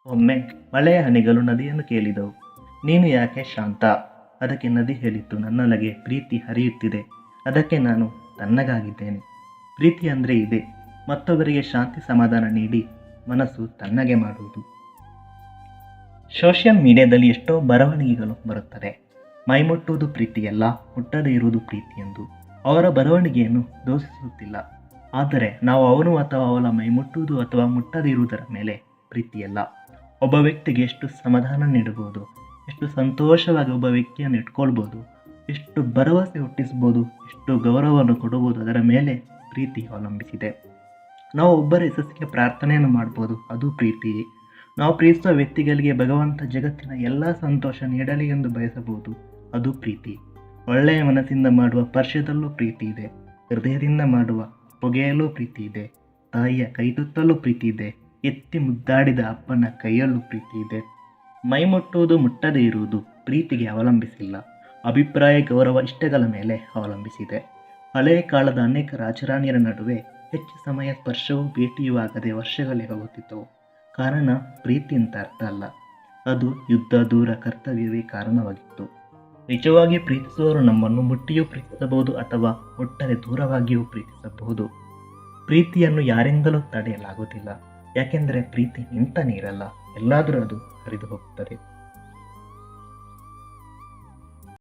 ಒಮ್ಮೆ ಮಳೆಯ ಹನಿಗಳು ನದಿಯನ್ನು ಕೇಳಿದವು. ನೀನು ಯಾಕೆ ಶಾಂತ? ಅದಕ್ಕೆ ನದಿ ಹೇಳಿತು, ನನ್ನೊಳಗೆ ಪ್ರೀತಿ ಹರಿಯುತ್ತಿದೆ, ಅದಕ್ಕೆ ನಾನು ತಣ್ಣಗಾಗಿದ್ದೇನೆ. ಪ್ರೀತಿ ಅಂದರೆ ಇದೆ, ಮತ್ತೊಬ್ಬರಿಗೆ ಶಾಂತಿ ಸಮಾಧಾನ ನೀಡಿ ಮನಸ್ಸು ತಣ್ಣಗೆ ಮಾಡುವುದು. ಸೋಷಿಯಲ್ ಮೀಡಿಯಾದಲ್ಲಿ ಎಷ್ಟೋ ಬರವಣಿಗೆಗಳು ಬರುತ್ತದೆ. ಮೈಮುಟ್ಟುವುದು ಪ್ರೀತಿಯಲ್ಲ, ಮುಟ್ಟದೇ ಇರುವುದು ಪ್ರೀತಿ ಎಂದು. ಅವರ ಬರವಣಿಗೆಯನ್ನು ದೋಷಿಸುತ್ತಿಲ್ಲ, ಆದರೆ ನಾವು ಅವನು ಅಥವಾ ಅವಳ ಮೈಮುಟ್ಟುವುದು ಅಥವಾ ಮುಟ್ಟದೇ ಇರುವುದರ ಮೇಲೆ ಪ್ರೀತಿಯಲ್ಲ. ಒಬ್ಬ ವ್ಯಕ್ತಿಗೆ ಎಷ್ಟು ಸಮಾಧಾನ ನೀಡಬಹುದು, ಎಷ್ಟು ಸಂತೋಷವಾಗಿ ಒಬ್ಬ ವ್ಯಕ್ತಿಯನ್ನು ಇಟ್ಕೊಳ್ಬೋದು, ಎಷ್ಟು ಭರವಸೆ ಹುಟ್ಟಿಸ್ಬೋದು, ಎಷ್ಟು ಗೌರವವನ್ನು ಕೊಡಬಹುದು, ಅದರ ಮೇಲೆ ಪ್ರೀತಿ ಅವಲಂಬಿಸಿದೆ. ನಾವು ಒಬ್ಬರ ಯಶಸ್ಸಿಗೆ ಪ್ರಾರ್ಥನೆಯನ್ನು ಮಾಡ್ಬೋದು, ಅದು ಪ್ರೀತಿಯೇ. ನಾವು ಪ್ರೀತಿಸುವ ವ್ಯಕ್ತಿಗಳಿಗೆ ಭಗವಂತ ಜಗತ್ತಿನ ಎಲ್ಲ ಸಂತೋಷ ನೀಡಲಿ ಎಂದು ಬಯಸಬಹುದು, ಅದು ಪ್ರೀತಿ. ಒಳ್ಳೆಯ ಮನಸ್ಸಿಂದ ಮಾಡುವ ಸ್ಪರ್ಶದಲ್ಲೂ ಪ್ರೀತಿ ಇದೆ, ಹೃದಯದಿಂದ ಮಾಡುವ ಪೊಗೆಯಲ್ಲೂ ಪ್ರೀತಿ ಇದೆ, ತಾಯಿಯ ಕೈತುತ್ತಲೂ ಪ್ರೀತಿ ಇದೆ, ಎತ್ತಿ ಮುದ್ದಾಡಿದ ಅಪ್ಪನ ಕೈಯಲ್ಲೂ ಪ್ರೀತಿ ಇದೆ. ಮೈ ಮುಟ್ಟುವುದು ಮುಟ್ಟದೇ ಇರುವುದು ಪ್ರೀತಿಗೆ ಅವಲಂಬಿಸಿಲ್ಲ, ಅಭಿಪ್ರಾಯ ಗೌರವ ಇಷ್ಟಗಳ ಮೇಲೆ ಅವಲಂಬಿಸಿದೆ. ಹಳೆಯ ಕಾಲದ ಅನೇಕ ರಾಜರಾಣಿಯರ ನಡುವೆ ಹೆಚ್ಚು ಸಮಯ ಸ್ಪರ್ಶವೂ ಭೇಟಿಯೂ ಆಗದೆ ವರ್ಷಗಳೇ ಹೋಗುತ್ತಿದ್ದವು. ಕಾರಣ ಪ್ರೀತಿ ಅಂತ ಅರ್ಥ ಅಲ್ಲ, ಅದು ಯುದ್ಧ, ದೂರ, ಕರ್ತವ್ಯವೇ ಕಾರಣವಾಗಿತ್ತು. ನಿಜವಾಗಿ ಪ್ರೀತಿಸುವವರು ನಮ್ಮನ್ನು ಮುಟ್ಟಿಯೂ ಪ್ರೀತಿಸಬಹುದು ಅಥವಾ ಮುಟ್ಟದೆ ದೂರವಾಗಿಯೂ ಪ್ರೀತಿಸಬಹುದು. ಪ್ರೀತಿಯನ್ನು ಯಾರಿಂದಲೂ ತಡೆಯಲಾಗುವುದಿಲ್ಲ, ಯಾಕೆಂದರೆ ಪ್ರೀತಿ ನಿಂತ ನೀರಲ್ಲ, ಎಲ್ಲಾದರೂ ಅದು ಹರಿದು ಹೋಗುತ್ತದೆ.